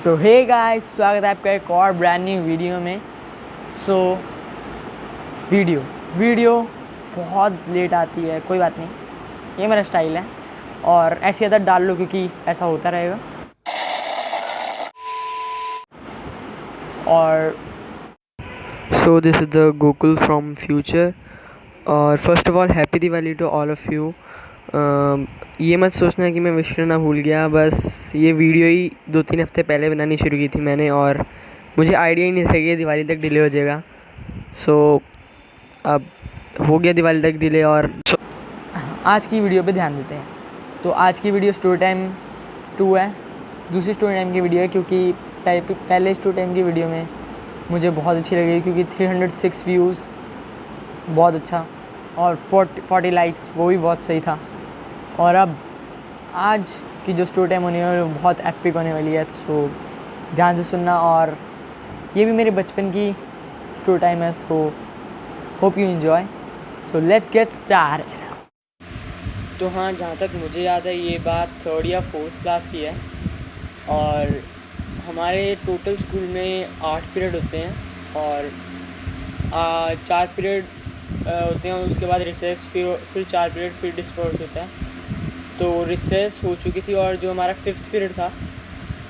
सो hey guys, स्वागत है आपका एक और ब्रांड न्यू वीडियो में। वीडियो बहुत लेट आती है, कोई बात नहीं, ये मेरा स्टाइल है और ऐसी आदत डाल लो क्योंकि ऐसा होता रहेगा। और So this is the Gokul from future. और first of all happy Diwali to all of you. ये मत सोचना कि मैं विश करना भूल गया, बस ये वीडियो ही 2-3 हफ्ते पहले बनानी शुरू की थी मैंने और मुझे आइडिया ही नहीं था कि ये दिवाली तक डिले हो जाएगा। सो अब हो गया दिवाली तक डिले। और आज की वीडियो पे ध्यान देते हैं। तो आज की वीडियो स्टोरी टाइम 2 है, दूसरी स्टोरी टाइम की वीडियो है क्योंकि पहले स्टोरी टाइम की वीडियो में मुझे बहुत अच्छी लगी क्योंकि 306 व्यूज़ बहुत अच्छा और 40 लाइक्स, वो भी बहुत सही था। और अब आज की जो स्टोरी टाइम होने वाली है वो बहुत एपिक होने वाली है, सो ध्यान से सुनना। और ये भी मेरे बचपन की स्टोरी टाइम है, सो hope you enjoy. So let's get started. तो हाँ, जहाँ तक मुझे याद है ये बात 3rd या 4th क्लास की है और हमारे टोटल स्कूल में 8 पीरियड होते हैं और 4 पीरियड होते हैं। उसके बाद रिसेस, फिर 4 पीरियड, फिर डिस्पर्स होता है। तो रिसेस हो चुकी थी और जो हमारा 5th पीरियड था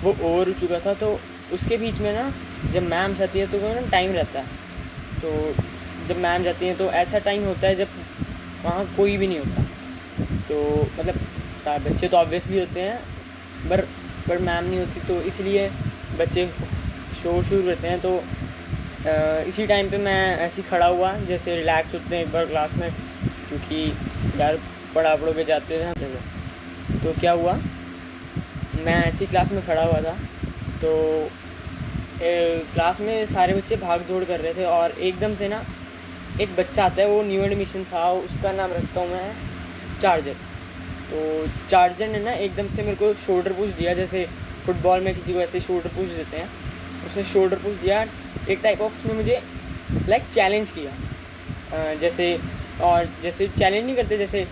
वो ओवर हो चुका था। तो उसके बीच में ना जब मैम जाती है तो वो ना टाइम रहता है। तो जब मैम जाती हैं तो ऐसा टाइम होता है जब वहाँ कोई भी नहीं होता। तो मतलब सारे बच्चे तो ऑब्वियसली होते हैं पर मैम नहीं होती, तो इसलिए बच्चे शोर रहते हैं। तो इसी टाइम पे मैं ऐसे ही खड़ा हुआ, जैसे रिलैक्स होते हैं एक बार क्लास में, क्योंकि यार पढ़ोगे जाते थे। तो क्या हुआ, मैं ऐसी क्लास में खड़ा हुआ था तो क्लास में सारे बच्चे भाग दौड़ कर रहे थे और एकदम से ना एक बच्चा आता है, वो न्यू एडमिशन था, उसका नाम रखता हूँ मैं चार्जर। तो चार्जर ने ना एकदम से मेरे को शोल्डर पुश दिया, जैसे फुटबॉल में किसी को ऐसे शोल्डर पुश देते हैं, उसने शोल्डर पुश दिया। एक टाइप ऑफ उसने मुझे लाइक चैलेंज किया, जैसे चैलेंज नहीं करते, जैसे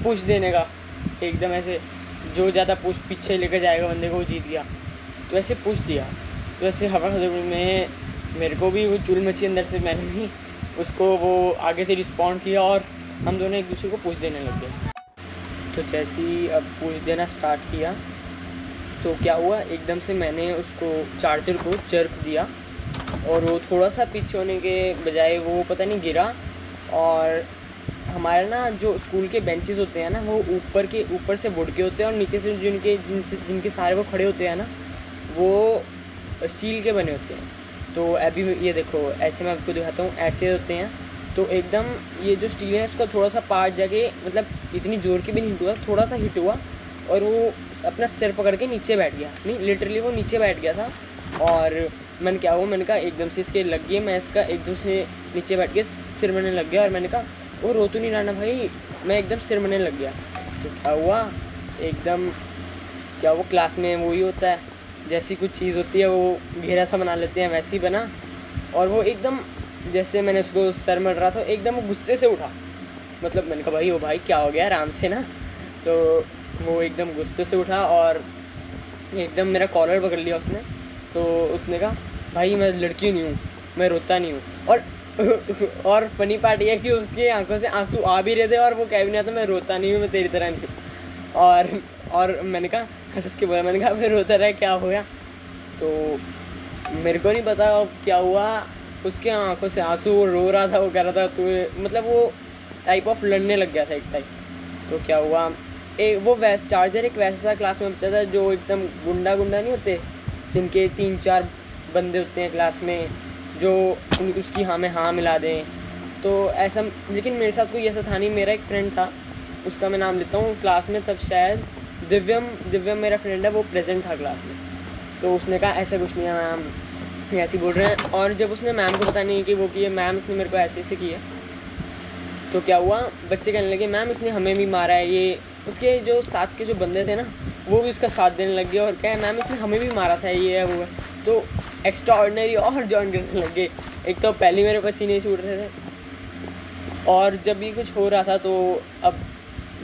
पुश देने का, एकदम ऐसे जो ज़्यादा पुश पीछे लेकर जाएगा बंदे को वो जीत गया, तो ऐसे पुश दिया। तो ऐसे हवा में मेरे को भी वो चुल मची अंदर से, मैंने भी उसको वो आगे से रिस्पॉन्ड किया और हम दोनों एक दूसरे को पुश देने लग गए। तो जैसे ही अब पुश देना स्टार्ट किया तो क्या हुआ, एकदम से मैंने उसको चार्जर को जर्क दिया और वो थोड़ा सा पीछे होने के बजाय वो पता नहीं गिरा। और हमारे ना जो स्कूल के बेंचेस होते हैं ना, वो ऊपर से वुड के होते हैं और नीचे से जिनके सारे वो खड़े होते हैं ना, वो स्टील के बने होते हैं। तो अभी ये देखो, ऐसे मैं आपको दिखाता हूँ, ऐसे होते हैं। तो एकदम ये जो स्टील है उसका थोड़ा सा पार्ट जाके, मतलब इतनी ज़ोर की भी नहीं हिट हुआ, थोड़ा सा हिट हुआ और वो अपना सिर पकड़ के नीचे बैठ गया। नहीं, लिटरली वो नीचे बैठ गया था। और मैंने कहा एकदम से इसके लग गई, मैं इसका एकदम से नीचे बैठ के सिर मरने लग गया। और मैंने कहा वो रो तो नहीं रहा ना भाई, मैं एकदम सिर मरने लग गया। तो क्या हुआ, एकदम क्या वो क्लास में वही होता है, जैसी कुछ चीज़ होती है वो घेरा सा बना लेते हैं, वैसे ही बना। और वो एकदम जैसे मैंने उसको सर मर रहा था, एकदम वो गुस्से से उठा। मतलब मैंने कहा भाई, ओ भाई क्या हो गया, आराम से ना। तो वो एकदम गुस्से से उठा और एकदम मेरा कॉलर पकड़ लिया उसने। तो उसने कहा भाई मैं लड़की नहीं हूँ, मैं रोता नहीं हूँ। और फनी पार्ट ये है कि उसकी आंखों से आंसू आ भी रहे थे और वो कह भी नहीं था मैं रोता नहीं हूँ, मैं तेरी तरह नहीं हूँ। और मैंने कहा हंस के बोला, मैंने कहा फिर रोता रहा, क्या हो गया? तो मेरे को नहीं पता अब क्या हुआ, उसके आंखों से आंसू, वो रो रहा था, वो कह रहा था तो मतलब वो टाइप ऑफ लड़ने लग गया था एक टाइप। तो क्या हुआ, वो चार्जर एक वैसा क्लास में बच्चा था जो एकदम गुंडा नहीं होते, जिनके 3-4 बंदे होते हैं क्लास में जो उसकी हाँ में हाँ मिला दें। तो ऐसा, लेकिन मेरे साथ कोई ऐसा था नहीं। मेरा एक फ्रेंड था, उसका मैं नाम लेता हूँ, क्लास में तब शायद दिव्यम मेरा फ्रेंड है, वो प्रेजेंट था क्लास में। तो उसने कहा ऐसा कुछ नहीं है मैम, ऐसे बोल रहे हैं। और जब उसने मैम को पता नहीं कि वो किए, मैम इसने मेरे को ऐसे किया। तो क्या हुआ, बच्चे कहने लगे मैम इसने हमें भी मारा है। ये उसके जो साथ के जो बंदे थे ना, वो भी उसका साथ देने लग गए और कहे मैम इसने हमें भी मारा था, ये है वो है। तो एक्स्ट्रा ऑर्डिनरी और जॉइन करने लग गए। एक तो पहले मेरे पसीने छूट रहे थे और जब भी कुछ हो रहा था, तो अब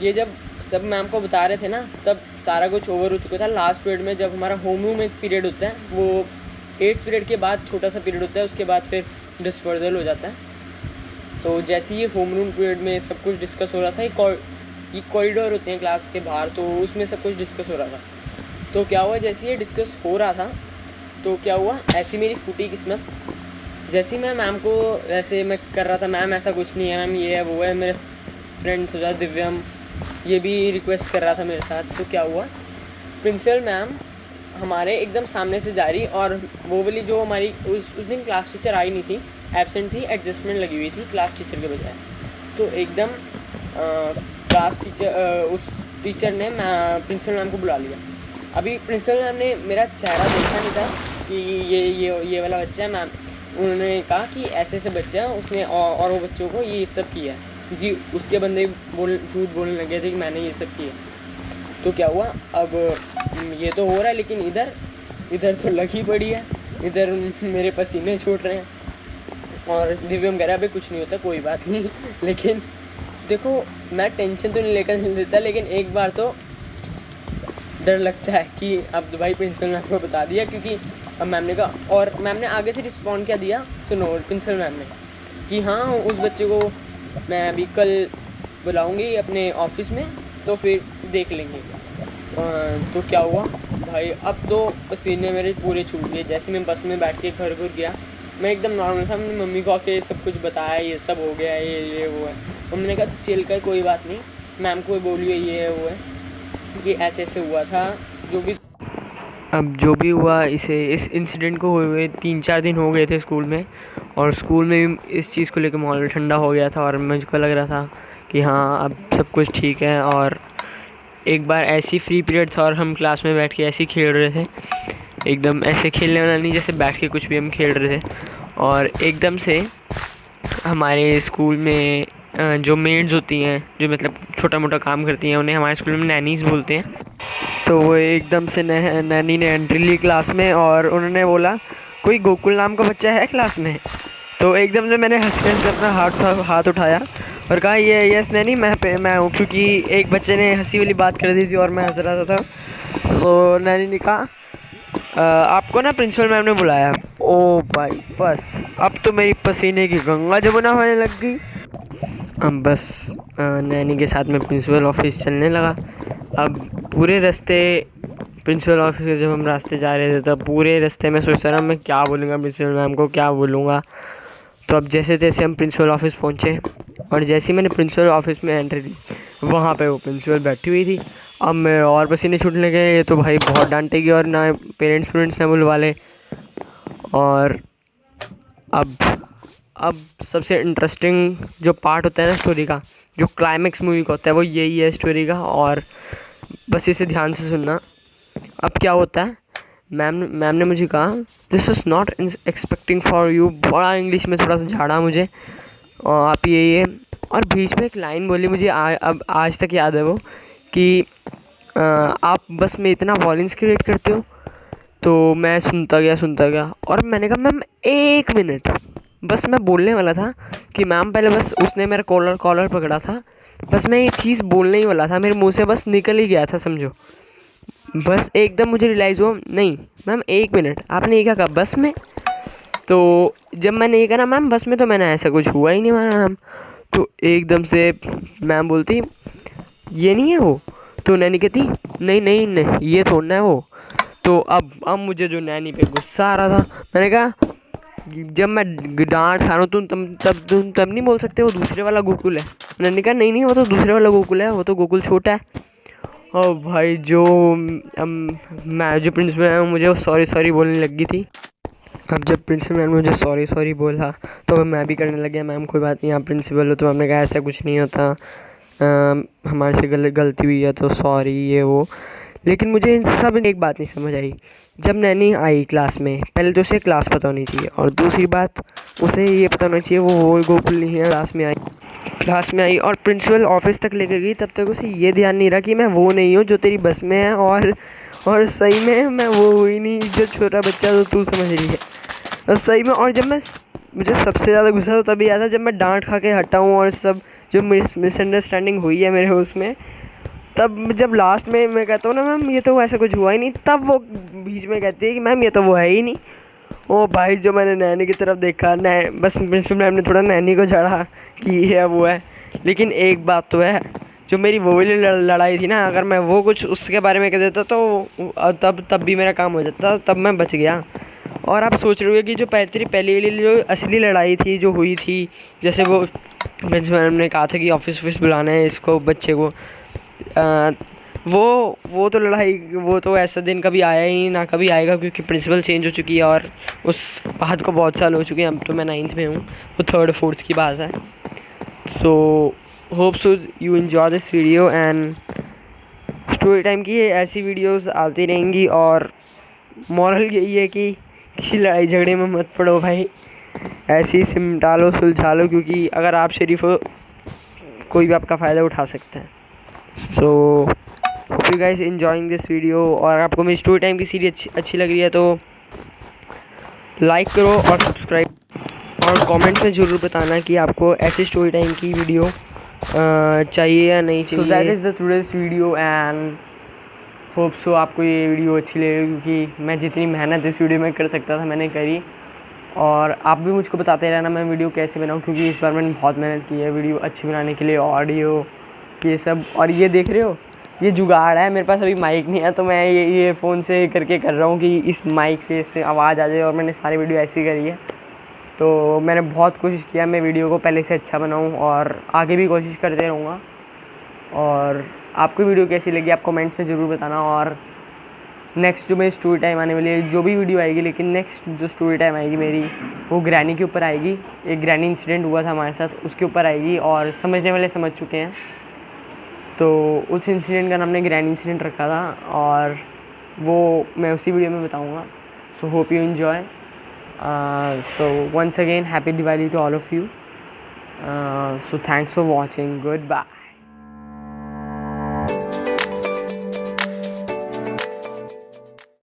ये जब सब मैम को बता रहे थे ना, तब सारा कुछ ओवर हो चुका था। लास्ट पीरियड में जब हमारा होमरूम एक पीरियड होता है, वो 8th पीरियड के बाद छोटा सा पीरियड होता है, उसके बाद फिर डिस्पर्सल हो जाता है। तो जैसे ये होमरूम पीरियड में सब कुछ डिस्कस हो रहा था, ये कॉरिडोर होते हैं क्लास के बाहर, तो उसमें सब कुछ डिस्कस हो रहा था। तो क्या हुआ, जैसे ये डिस्कस हो रहा था तो क्या हुआ, ऐसी मेरी फूटी किस्मत। जैसे मैं मैम को ऐसे मैं कर रहा था, मैम ऐसा कुछ नहीं है, मैम ये है वो है, मेरे फ्रेंड था दिव्यम, ये भी रिक्वेस्ट कर रहा था मेरे साथ। तो क्या हुआ, प्रिंसिपल मैम हमारे एकदम सामने से जा रही, और वो वाली जो हमारी उस दिन क्लास टीचर आई नहीं थी, एब्सेंट थी, एडजस्टमेंट लगी हुई थी क्लास टीचर के बजाय। तो एकदम क्लास टीचर उस टीचर ने प्रिंसिपल मैम को बुला लिया। अभी प्रिंसिपल मैम ने मेरा चेहरा देखा नहीं था कि ये वाला बच्चा है। मैम उन्होंने कहा कि ऐसे ऐसे बच्चा है, उसने और वो बच्चों को ये सब किया है, क्योंकि उसके बंदे झूठ बोलने लगे थे कि मैंने ये सब किया। तो क्या हुआ, अब ये तो हो रहा है, लेकिन इधर तो लगी पड़ी है, इधर मेरे पसीने छूट रहे हैं, और दिव्यम कह रहा है अभी कुछ नहीं होता, कोई बात नहीं। लेकिन देखो, मैं टेंशन तो नहीं लेकर देता, लेकिन एक बार तो डर लगता है कि अब तो भाई प्रिंसिपल मैम को बता दिया, क्योंकि अब मैम ने कहा, और मैम ने आगे से रिस्पॉन्ड क्या दिया सुनो, प्रिंसिपल मैम ने कि हाँ उस बच्चे को मैं अभी कल बुलाऊंगी अपने ऑफिस में, तो फिर देख लेंगे। तो क्या हुआ भाई, अब तो पसीने मेरे पूरे छूट गए। जैसे मैं बस में बैठ के घर गया, मैं एकदम नॉर्मल था, मैंने मम्मी को आके सब कुछ बताया, ये सब हो गया है, ये वो है। मम्मी ने कहा चिल कर, कोई बात नहीं, मैम को बोलिए ये है वो है, कि ऐसे ऐसे हुआ था जो भी। अब जो भी हुआ, इस इंसिडेंट को हुए 3-4 दिन हो गए थे स्कूल में, और स्कूल में भी इस चीज़ को लेकर माहौल ठंडा हो गया था, और मुझको लग रहा था कि हाँ अब सब कुछ ठीक है। और एक बार ऐसी फ्री पीरियड था और हम क्लास में बैठ के ऐसे ही खेल रहे थे, एकदम ऐसे खेलने वाला नहीं, जैसे बैठ के कुछ भी हम खेल रहे थे, और एकदम से हमारे स्कूल में जो मेड्स होती हैं, जो मतलब छोटा मोटा काम करती हैं, उन्हें हमारे स्कूल में नैनीज़ बोलते हैं। तो वो एकदम से नैनी ने एंट्री ली क्लास में, और उन्होंने बोला कोई गोकुल नाम का बच्चा है क्लास में। तो एकदम से मैंने हंसते हंसते अपना हाथ उठाया और कहा ये यस नैनी मैं हूँ, क्योंकि एक बच्चे ने हंसी वाली बात कर दी थी और मैं हंस रहा था। तो नैनी ने कहा आपको ना प्रिंसिपल मैम ने बुलाया। ओ भाई बस अब तो मेरी पसीने की गंगा जमुना होने लग गई। अब बस नैनी के साथ में प्रिंसिपल ऑफिस चलने लगा। अब पूरे रास्ते प्रिंसिपल ऑफिस के जब हम रास्ते जा रहे थे, तब पूरे रास्ते में सोचता रहा मैं क्या बोलूँगा प्रिंसिपल मैम को, क्या बोलूँगा। तो अब जैसे तैसे हम प्रिंसिपल ऑफिस पहुँचे, और जैसे ही मैंने प्रिंसिपल ऑफिस में एंट्री दी, वहाँ पे वो प्रिंसिपल बैठी हुई थी। अब मैं और पसीने छूटने लगे, ये तो भाई बहुत डांटेगी और ना पेरेंट्स ना बुलवा ले। और अब सबसे इंटरेस्टिंग जो पार्ट होता है ना स्टोरी का, जो क्लाइमेक्स मूवी का होता है, वो यही है स्टोरी का, और बस इसे ध्यान से सुनना। अब क्या होता है, मैम ने मुझे कहा this is not expecting for you, बड़ा इंग्लिश में थोड़ा सा झाड़ा मुझे, और आप ये और बीच में एक लाइन बोली मुझे अब आज तक याद है वो, कि आप बस में इतना वॉल्यूम्स क्रिएट करते हो। तो मैं सुनता गया और मैंने कहा मैम 1 मिनट, बस मैं बोलने वाला था कि मैम पहले बस उसने मेरा कॉलर पकड़ा था, बस मैं ये चीज़ बोलने ही वाला था, मेरे मुंह से बस निकल ही गया था समझो। बस एकदम मुझे रियलाइज़ हुआ नहीं मैम 1 मिनट, आपने ये क्या कहा बस में। तो जब मैंने ये कहा ना मैम बस में, तो मैंने ऐसा कुछ हुआ ही नहीं हमारा मैम। तो एकदम से मैम बोलती ये नहीं है वो, तो नैनी कहती नहीं ये थोड़ा है वो। तो अब मुझे जो नैनी पे गुस्सा आ रहा था, मैंने कहा जब मैं डांट खा रहा हूँ तुम तब नहीं बोल सकते वो दूसरे वाला गोकुल है। नैनी कहा नहीं वो तो दूसरे वाला गोकुल है, वो तो गोकुल छोटा है। और भाई जो प्रिंसिपल मैम मुझे सॉरी बोलने लगी थी। अब जब प्रिंसिपल मैम मुझे सॉरी बोला, तो मैं भी करने लग गया मैम कोई बात नहीं, आप प्रिंसिपल हो। तो हमने कहा ऐसा कुछ नहीं होता, हमारे से गलती हुई है तो सॉरी ये वो। लेकिन मुझे इन सब एक बात नहीं समझ आई, जब नैनी आई क्लास में, पहले तो उसे क्लास पता होनी चाहिए, और दूसरी बात उसे ये पता होना चाहिए वो गोकुल नहीं है। क्लास में आई और प्रिंसिपल ऑफिस तक लेकर गई, तब तक उसे ये ध्यान नहीं रहा कि मैं वो नहीं हूँ जो तेरी बस में है, और सही में मैं वो हुई नहीं जो छोटा बच्चा तो तू समझ रही है। और सही में, और जब मुझे सबसे ज़्यादा गुस्सा तो तभी आता जब मैं डांट खा के हटा हूँ, और सब जो मिसअंडरस्टैंडिंग हुई है मेरे उसमें, तब जब लास्ट में मैं कहता हूँ ना मैम ये तो ऐसा कुछ हुआ ही नहीं, तब वो बीच में कहती है कि मैम ये तो वो है ही नहीं। ओ भाई, जो मैंने नैनी की तरफ देखा, बस प्रिंसिपल मैम ने थोड़ा नैनी को चढ़ा कि ये है वो है। लेकिन एक बात तो है, जो मेरी वो वाली लड़ाई थी ना, अगर मैं वो कुछ उसके बारे में कह देता तो तब भी मेरा काम हो जाता, तब मैं बच गया। और आप सोच रहे हो कि जो तेरी पहली वाली जो असली लड़ाई थी जो हुई थी, जैसे वो प्रिंसिपल मैम ने कहा था कि ऑफिस बुलाना है इसको, बच्चे को, वो तो लड़ाई, वो तो ऐसा दिन कभी आया ही ना कभी आएगा, क्योंकि प्रिंसिपल चेंज हो चुकी है और उस बात को बहुत साल हो चुके हैं। अब तो मैं 9th में हूँ, वो 3rd 4th की बात है। So hope so you enjoy this video and story time की ऐसी वीडियोस आती रहेंगी। और मॉरल यही है कि किसी लड़ाई झगड़े में मत पड़ो भाई, ऐसे ही सिमटा लो, सुलझा लो, क्योंकि अगर आप शरीफ हो कोई भी आपका फ़ायदा उठा सकता है। सो hope you guys enjoying this video. और आपको मेरी स्टोरी टाइम की सीरीज अच्छी लग रही है तो लाइक करो और सब्सक्राइब, और कमेंट में ज़रूर बताना कि आपको ऐसी स्टोरी टाइम की वीडियो चाहिए या नहीं चाहिए। So that is the today's video and hope so आपको ये वीडियो अच्छी लगे, क्योंकि मैं जितनी मेहनत इस वीडियो में कर सकता था मैंने करी। और आप भी मुझको बताते रहना मैं वीडियो कैसे बनाऊँ, क्योंकि इस बार मैंने बहुत मेहनत की है वीडियो अच्छी बनाने के लिए, ऑडियो ये सब। और ये देख रहे हो, ये जुगाड़ है, मेरे पास अभी माइक नहीं है तो मैं ये फ़ोन से करके कर रहा हूँ कि इस माइक से इससे आवाज़ आ जाए। और मैंने सारी वीडियो ऐसी करी है, तो मैंने बहुत कोशिश किया मैं वीडियो को पहले से अच्छा बनाऊँ, और आगे भी कोशिश करते रहूँगा। और आपको वीडियो कैसी लगी आप कमेंट्स में ज़रूर बताना। और नेक्स्ट जो मेरी स्टोरी टाइम आने वाली है, जो भी वीडियो आएगी, लेकिन नेक्स्ट जो स्टोरी टाइम आएगी मेरी, वो ग्रैनी के ऊपर आएगी। एक ग्रैनी इंसिडेंट हुआ था हमारे साथ, उसके ऊपर आएगी, और समझने वाले समझ चुके हैं। तो उस इंसिडेंट का हमने ग्रैनी इंसिडेंट रखा था, और वो मैं उसी वीडियो में बताऊँगा। So hope you enjoy. So once again happy Diwali to all of you. So thanks for watching, good bye.